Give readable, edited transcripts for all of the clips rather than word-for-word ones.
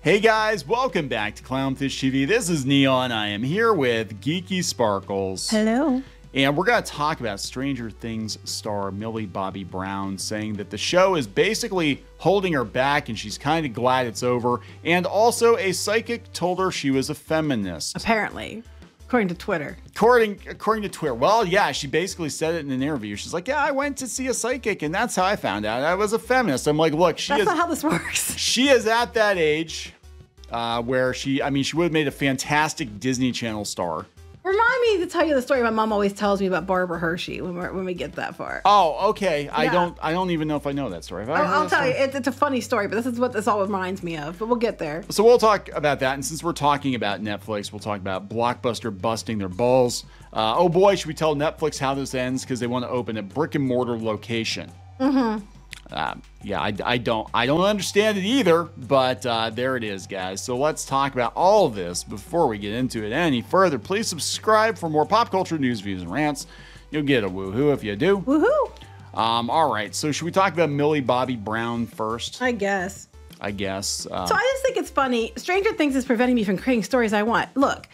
Hey guys, welcome back to Clownfish TV. This is Neon. I am here with Geeky Sparkles. Hello. And we're going to talk about Stranger Things star Millie Bobby Brown saying that the show is basically holding her back and she's kind of glad it's over. And also a psychic told her she was a feminist. Apparently, according to Twitter. According to Twitter. Well, yeah, she basically said it in an interview. She's like, yeah, I went to see a psychic and that's how I found out I was a feminist. I'm like, look, That's not how this works. She is at that age where she would have made a fantastic Disney Channel star. Remind me to tell you the story my mom always tells me about Barbara Hershey when we get that far. Oh, okay. Yeah. I don't even know if I know that story. I'll tell you, it's a funny story, but this is what this all reminds me of. But we'll get there. So we'll talk about that. And since we're talking about Netflix, we'll talk about Blockbuster busting their balls. Oh boy, should we tell Netflix how this ends? Because they want to open a brick and mortar location. Mm-hmm. Yeah, I don't understand it either, but there it is, guys. So let's talk about all of this before we get into it any further. Please subscribe for more pop culture news, views, and rants. You'll get a woohoo if you do. Woohoo! All right, so should we talk about Millie Bobby Brown first? I guess. So I just think it's funny. Stranger Things is preventing me from creating stories I want. Look,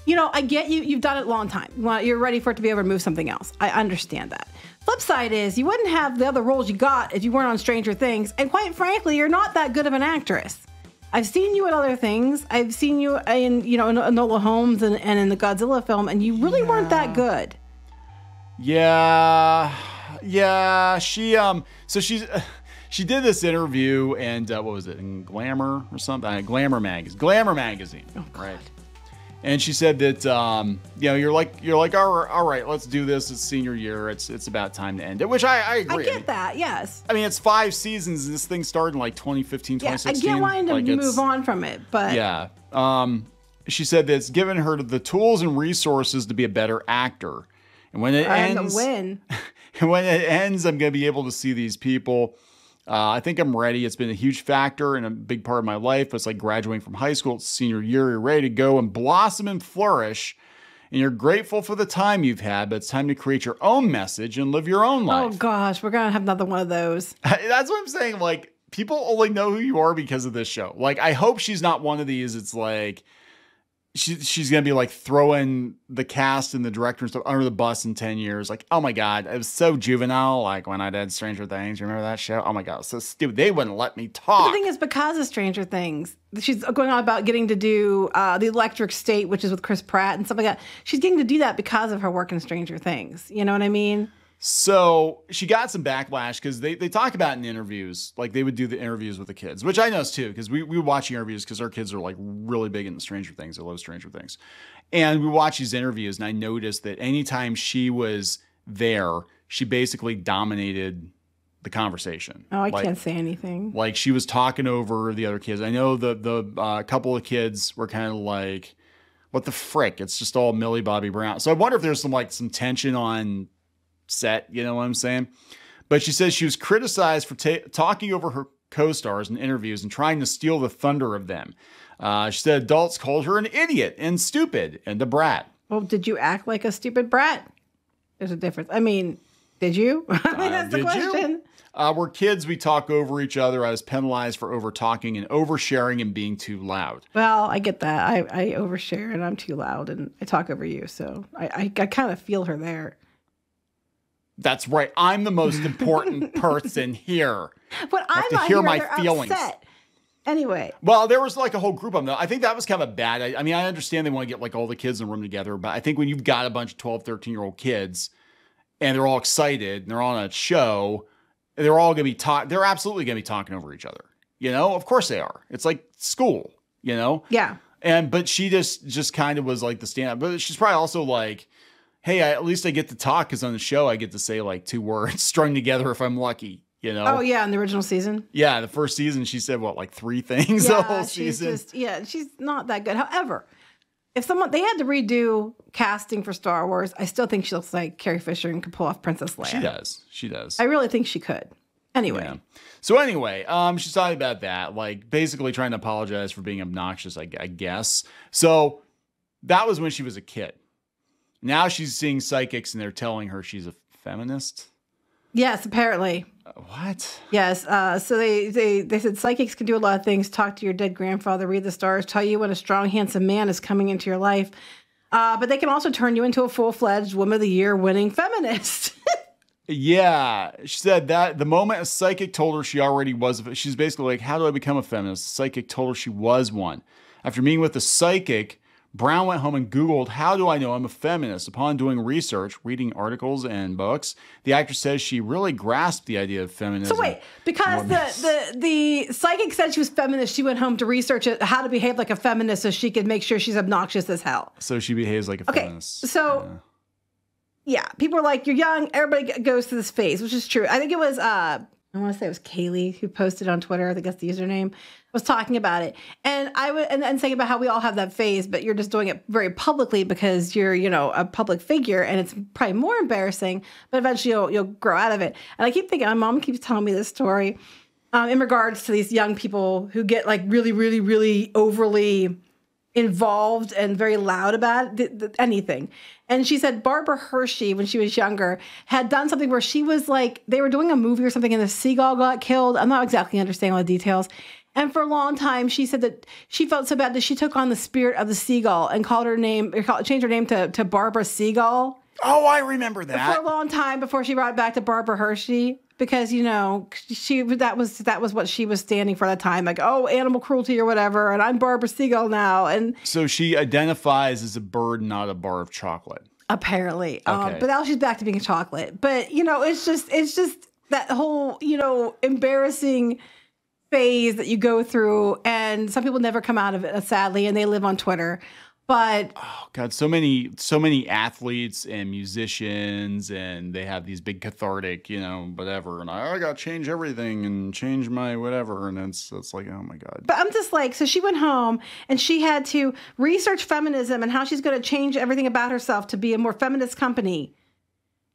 you know, I get you. You've done it a long time. You're ready for it to be over and move something else. I understand that. Flip side is you wouldn't have the other roles you got if you weren't on Stranger Things. And quite frankly, you're not that good of an actress. I've seen you in other things. I've seen you in, in Enola Holmes and in the Godzilla film, and you really weren't that good. Yeah. She she did this interview and what was it, in Glamour or something? Glamour magazine. Oh, God. Right. And she said that you're like all right, let's do this. It's senior year. It's about time to end it, which I agree. I get that, yes. I mean, it's 5 seasons and this thing started in like 2015, 2016. I get wanting to move on from it, but yeah. She said that it's given her the tools and resources to be a better actor. And when it ends, I'm going to be able to see these people. I think I'm ready. It's been a huge factor and a big part of my life. It's like graduating from high school. It's senior year. You're ready to go and blossom and flourish. And you're grateful for the time you've had, but it's time to create your own message and live your own life. Oh, gosh. We're going to have another one of those. That's what I'm saying. Like, people only know who you are because of this show. Like, I hope she's not one of these. It's like she's going to be like throwing the cast and the director and stuff under the bus in 10 years. Like, oh my God, it was so juvenile. Like when I did Stranger Things, remember that show? Oh my God, so stupid. They wouldn't let me talk. But the thing is, because of Stranger Things, she's going on about getting to do The Electric State, which is with Chris Pratt and stuff like that. She's getting to do that because of her work in Stranger Things. You know what I mean? So she got some backlash because they talk about in interviews, like they would do the interviews with the kids, which I know too, because we watch interviews because our kids are like really big into Stranger Things. They love Stranger Things. And we watch these interviews and I noticed that anytime she was there, she basically dominated the conversation. Oh, I can't say anything. Like she was talking over the other kids. I know the couple of kids were kind of like, what the frick? It's just all Millie Bobby Brown. So I wonder if there's some tension on set, you know what I'm saying? But she says she was criticized for talking over her co-stars in interviews and trying to steal the thunder of them. She said adults called her an idiot and stupid and a brat. Well, did you act like a stupid brat? There's a difference. I mean, did you? I mean, that's the question. We're kids. We talk over each other. I was penalized for over-talking and oversharing and being too loud. Well, I get that. I overshare and I'm too loud and I talk over you. So I kind of feel her there. That's right. I'm the most important person here. But I'm not hear here. my They're feelings. Upset. Anyway. Well, there was like a whole group of them. I think that was kind of bad. I mean, I understand they want to get like all the kids in a room together, but I think when you've got a bunch of 12, 13-year-old kids and they're all excited and they're on a show, they're all going to be they're absolutely going to be talking over each other. You know, of course they are. It's like school, you know? Yeah. But she just kind of was like the stand-up. But she's probably also like, hey, at least I get to talk because on the show I get to say like 2 words strung together if I'm lucky, you know? Oh, yeah, in the original season? Yeah, the first season she said, what, like 3 things the whole season? She's not that good. However, if they had to redo casting for Star Wars, I still think she looks like Carrie Fisher and could pull off Princess Leia. She does. I really think she could. Anyway. Yeah. So anyway, she's talking about that, like basically trying to apologize for being obnoxious, I guess. So that was when she was a kid. Now she's seeing psychics and they're telling her she's a feminist. Yes, apparently. What? Yes. So they said psychics can do a lot of things. Talk to your dead grandfather, read the stars, tell you when a strong, handsome man is coming into your life. But they can also turn you into a full-fledged Woman of the Year winning feminist. Yeah. She said that the moment a psychic told her she already was, she's basically like, how do I become a feminist? The psychic told her she was one. After meeting with the psychic, Brown went home and Googled, how do I know I'm a feminist? Upon doing research, reading articles and books, the actress says she really grasped the idea of feminism. So wait, because the psychic said she was feminist, she went home to research how to behave like a feminist so she could make sure she's obnoxious as hell. So she behaves like a feminist. So, yeah, people are like, you're young, everybody goes through this phase, which is true. I think it was, I want to say it was Kaylee who posted on Twitter, I think that's the username, was talking about it. And and saying about how we all have that phase, but you're just doing it very publicly because you're, a public figure and it's probably more embarrassing, but eventually you'll grow out of it. And I keep thinking, my mom keeps telling me this story in regards to these young people who get like really, really, really overly involved and very loud about anything. And she said Barbara Hershey, when she was younger, had done something where she was like, they were doing a movie or something and the seagull got killed. I'm not exactly understanding all the details. And for a long time, she said that she felt so bad that she took on the spirit of the seagull and changed her name to Barbara Seagull. Oh, I remember that. For a long time before she brought it back to Barbara Hershey. Because, that was what she was standing for at the time. Like, oh, animal cruelty or whatever. And I'm Barbara Seagull now. And so she identifies as a bird, not a bar of chocolate. Apparently. Okay. But now she's back to being a chocolate. But, it's just that whole, embarrassing phase that you go through. And some people never come out of it, sadly, and they live on Twitter. But oh God, so many athletes and musicians, and they have these big cathartic, whatever. And I got to change everything and change my whatever. And it's like, oh my God. But I'm just like, so she went home and she had to research feminism and how she's going to change everything about herself to be a more feminist company.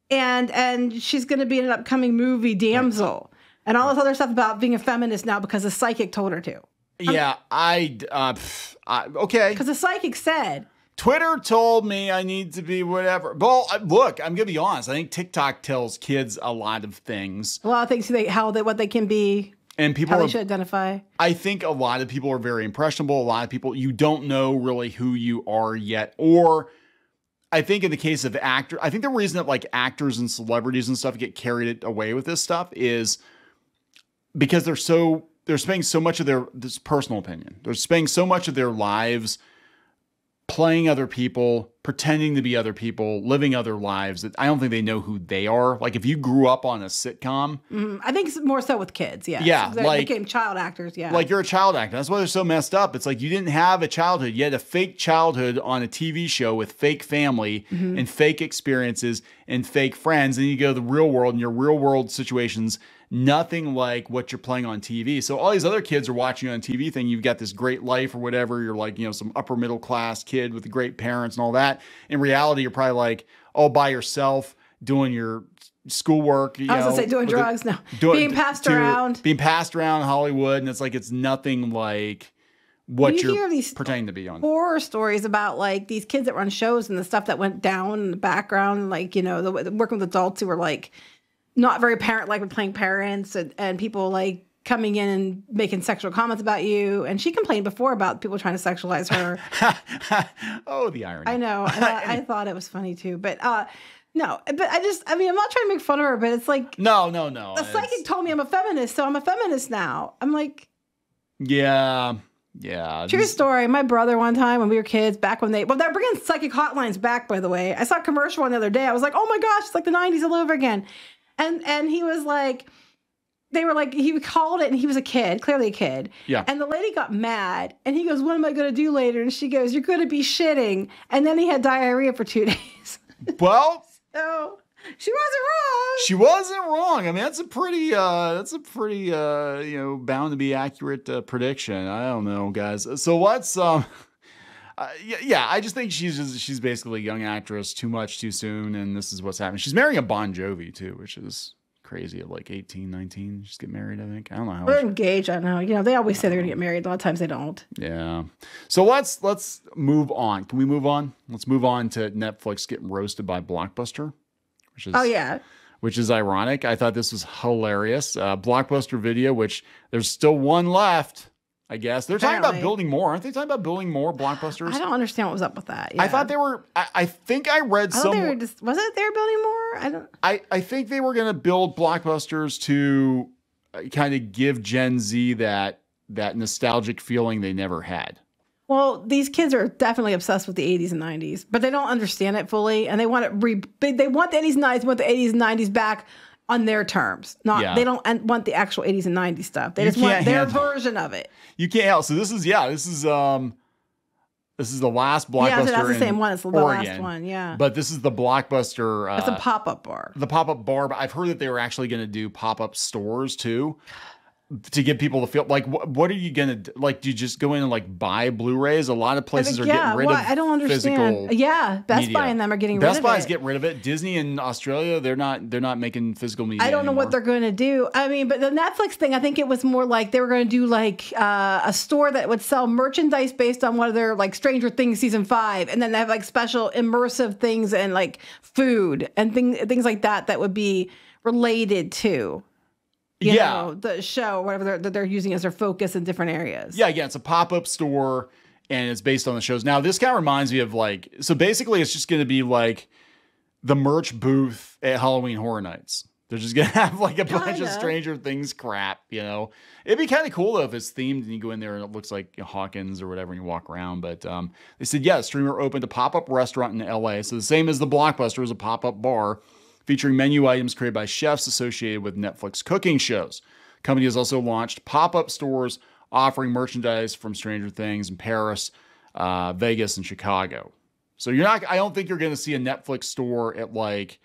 And she's going to be in an upcoming movie, Damsel, and all this other stuff about being a feminist now because a psychic told her to. Yeah, okay. Because the psychic said, Twitter told me I need to be whatever. Well, look, I'm going to be honest. I think TikTok tells kids a lot of things. A lot of things, what they can be. And people how they should identify. I think a lot of people are very impressionable. A lot of people, you don't know really who you are yet. Or I think in the case of actors, I think the reason that like actors and celebrities and stuff get carried away with this stuff is because they're spending so much of this personal opinion. They're spending so much of their lives playing other people, pretending to be other people, living other lives that I don't think they know who they are. Like if you grew up on a sitcom. I think it's more so with kids. Yeah. Yeah. They became child actors. Yeah. Like you're a child actor. That's why they're so messed up. It's like you didn't have a childhood. You had a fake childhood on a TV show with fake family and fake experiences and fake friends. And you go to the real world and your real world situations, nothing like what you're playing on TV. So all these other kids are watching you on TV thing. You've got this great life or whatever. You're like, some upper middle class kid with great parents and all that. In reality, you're probably like all by yourself doing your schoolwork. I was going to say doing drugs. Being passed around Hollywood. And it's like, it's nothing like what you're pretending to be on. Horror stories about like these kids that run shows and the stuff that went down in the background. Like, working with adults who were like, not very parent-like with playing parents and people like coming in and making sexual comments about you. And she complained before about people trying to sexualize her. Oh, the irony. I know. I thought it was funny too. But no, but I'm not trying to make fun of her, but it's like. No. The psychic told me I'm a feminist, so I'm a feminist now. I'm like. Yeah. True story. My brother one time when we were kids, back when they're bringing psychic hotlines back, by the way. I saw a commercial one the other day. I was like, oh my gosh, it's like the 90s all over again. And he was like, they were like, he called it and he was a kid, clearly a kid. Yeah. And the lady got mad and he goes, what am I going to do later? And she goes, you're going to be shitting. And then he had diarrhea for 2 days. Well. So she wasn't wrong. She wasn't wrong. I mean, that's a pretty, bound to be accurate prediction. I don't know, guys. So let's, I just think she's basically a young actress, too much too soon, and this is what's happening. She's marrying a Bon Jovi too, which is crazy. At like 18, 19, just get married. I think I don't know how. They're engaged. I know. They always say they're gonna get married. A lot of times they don't. Yeah. So let's move on. Can we move on? Let's move on to Netflix getting roasted by Blockbuster, which is which is ironic. I thought this was hilarious. Blockbuster Video, which there's still one left, I guess. They're talking about building more. Aren't they talking about building more Blockbusters? I don't understand what was up with that. Yeah. I thought they were, I think I read somewhere. Was it they were building more? I think they were going to build Blockbusters to kind of give Gen Z that nostalgic feeling they never had. Well, these kids are definitely obsessed with the 80s and 90s, but they don't understand it fully, and they want it. They want the 80s and 90s, want the 80s and 90s back on their terms. They don't want the actual 80s and 90s stuff. They just want their version of it. You can't help. So this is the last Blockbuster. Yeah, so that's the same one. It's the Oregon, last one. Yeah. But this is the Blockbuster. It's a pop-up bar. The pop-up bar. But I've heard that they were actually going to do pop-up stores too, to give people the feel. Like, what are you going to do? Like, do you just go in and like buy Blu-rays? A lot of places are getting rid of I don't understand. Yeah, Best media. Buy and them are getting rid of it. Best Buy's getting rid of it. Disney in Australia, they're not making physical media. I don't know what they're going to do. I mean, but the Netflix thing, I think it was more like they were going to do like a store that would sell merchandise based on one of their like Stranger Things season 5, and then they have like special immersive things and like food and things like that would be related to. You know, the show, whatever they're using as their focus in different areas. Yeah, it's a pop-up store, and it's based on the shows. Now, this kind of reminds me of like, so basically it's just going to be like the merch booth at Halloween Horror Nights. They're just going to have like a bunch of Stranger Things crap, you know. It'd be kind of cool though if it's themed and you go in there and it looks like Hawkins or whatever and you walk around. But they said, Streamer opened a pop-up restaurant in LA. So the same as the Blockbuster is a pop-up bar featuring menu items created by chefs associated with Netflix cooking shows. The company has also launched pop-up stores offering merchandise from Stranger Things in Paris, Vegas, and Chicago. So I don't think you're going to see a Netflix store at like,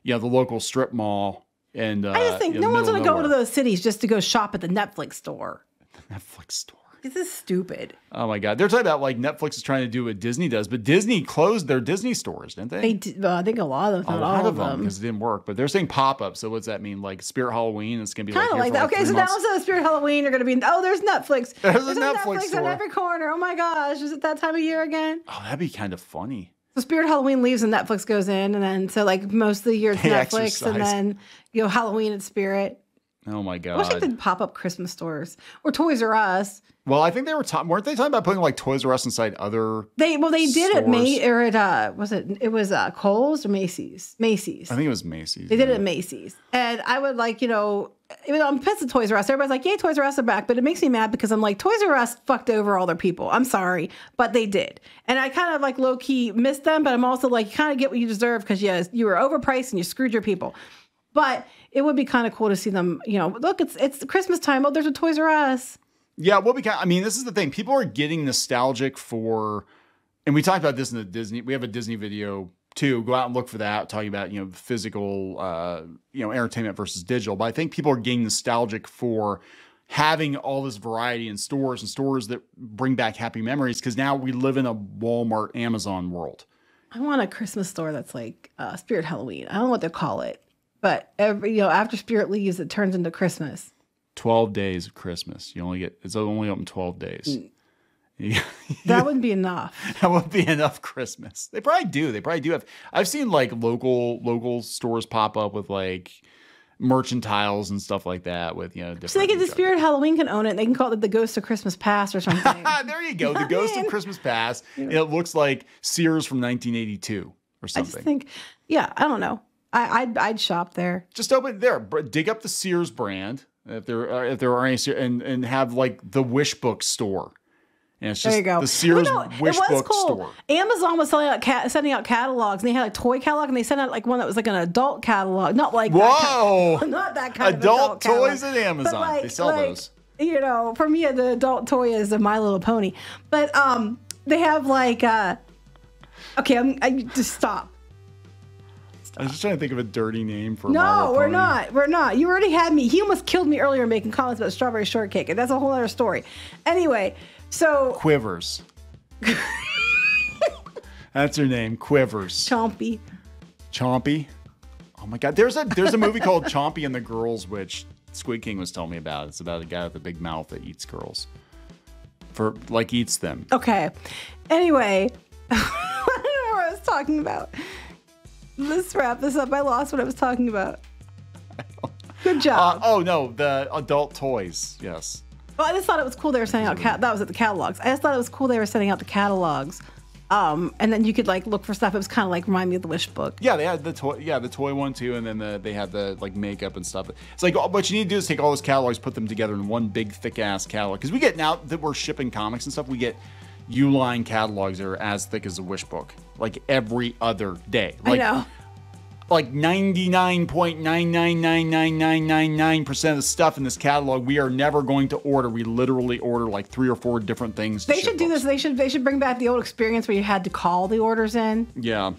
the local strip mall. And I just think no one's going to go to those cities just to go shop at the Netflix store. The Netflix store. This is stupid. Oh my God. They're talking about like Netflix is trying to do what Disney does, but Disney closed their Disney stores, didn't they? They did, I think a lot of them, not all of them. Because it didn't work, but they're saying pop-up. So what's that mean? Like Spirit Halloween, it's going to be kind of like that. Okay, so now instead of Spirit Halloween, you're going to be, there's Netflix. There's a Netflix store. On every corner. Oh my gosh. Is it that time of year again? Oh, that'd be kind of funny. So Spirit Halloween leaves and Netflix goes in, and then so like most of the year it's Netflix, and then Halloween and Spirit. Oh my God! I wish they did pop-up Christmas stores or Toys R Us. Well, I think they were weren't they talking about putting like Toys R Us inside other? They did it was Kohl's or Macy's? Macy's. I think it was Macy's. They did it at Macy's, and I would like even though I'm pissed at Toys R Us. Everybody's like, "Yay, Toys R Us are back!" But it makes me mad because I'm like, Toys R Us fucked over all their people. I'm sorry, but they did, and I kind of like low key missed them. But I'm also like, you kind of get what you deserve because you were overpriced and you screwed your people. But it would be kind of cool to see them. Look, it's Christmas time. Oh, there's a Toys R Us. Yeah, this is the thing. People are getting nostalgic for, and we talked about this in the Disney. We have a Disney video too. Go out and look for that, talking about physical, entertainment versus digital. But I think people are getting nostalgic for having all this variety in stores and stores that bring back happy memories. Because now we live in a Walmart, Amazon world. I want a Christmas store that's like Spirit Halloween. I don't know what they call it, but after Spirit leaves, it turns into Christmas. 12 days of Christmas. It's only open 12 days. That wouldn't be enough. That wouldn't be enough Christmas. They probably do. Have. I've seen like local stores pop up with like merchantiles and stuff like that with, different. So they get the Spirit Halloween can own it. They can call it the Ghost of Christmas Past or something. There you go. The Ghost of Christmas Past. Yeah. It looks like Sears from 1982 or something. I just think, I don't know. I'd shop there. Just open there. Dig up the Sears brand. If there are any, and have like the Wish Book store, and it's just the Sears Wish Book store. Amazon was sending out catalogs, and they had a toy catalog, and they sent out like one that was like an adult catalog, not like not that kind adult of toys at Amazon. They sell those. For me, the adult toy is a My Little Pony, but they have like I just stop. I was just trying to think of a dirty name for No, we're not. We're not. You already had me. He almost killed me earlier making comments about strawberry shortcake, and that's a whole other story. Anyway, so Quivers. That's her name, Quivers. Chompy. Oh my God. There's a movie called Chompy and the Girls, which Squid King was telling me about. It's about a guy with a big mouth that eats girls. Eats them. Okay. Anyway, I don't know what I was talking about. Let's wrap this up. I lost what I was talking about. Good job. Oh no, the adult toys. Yes. Well, I just thought it was cool they were sending out. That was at the catalogs. I just thought it was cool they were sending out the catalogs. And then you could like look for stuff. It was kind of like remind me of the Wish book. Yeah, they had the toy. Yeah, the toy one too, and then they had the like makeup and stuff. It's like what you need to do is take all those catalogs, put them together in one big thick ass catalog. Because we get now that we're shipping comics and stuff, we get Uline catalogs that are as thick as a Wish book, like every other day. Like, I know. Like 99.9999999% of the stuff in this catalog we are never going to order. We literally order like 3 or 4 different things. They should do this. They should bring back the old experience where you had to call the orders in. Yeah.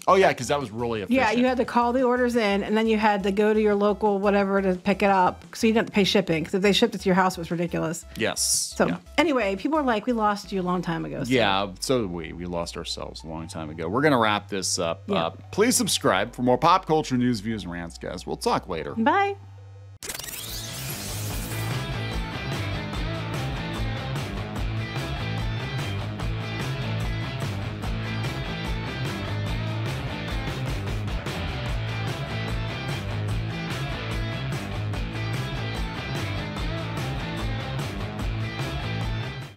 Oh yeah, because that was really efficient. Yeah, you had to call the orders in, and then you had to go to your local whatever to pick it up, so you didn't have to pay shipping. Because if they shipped it to your house, it was ridiculous. Yes. So anyway, people are like, "We lost you a long time ago." So. Yeah, so did we. We lost ourselves a long time ago. We're gonna wrap this up. Yeah. Please subscribe for more pop culture news, views, and rants, guys. We'll talk later. Bye.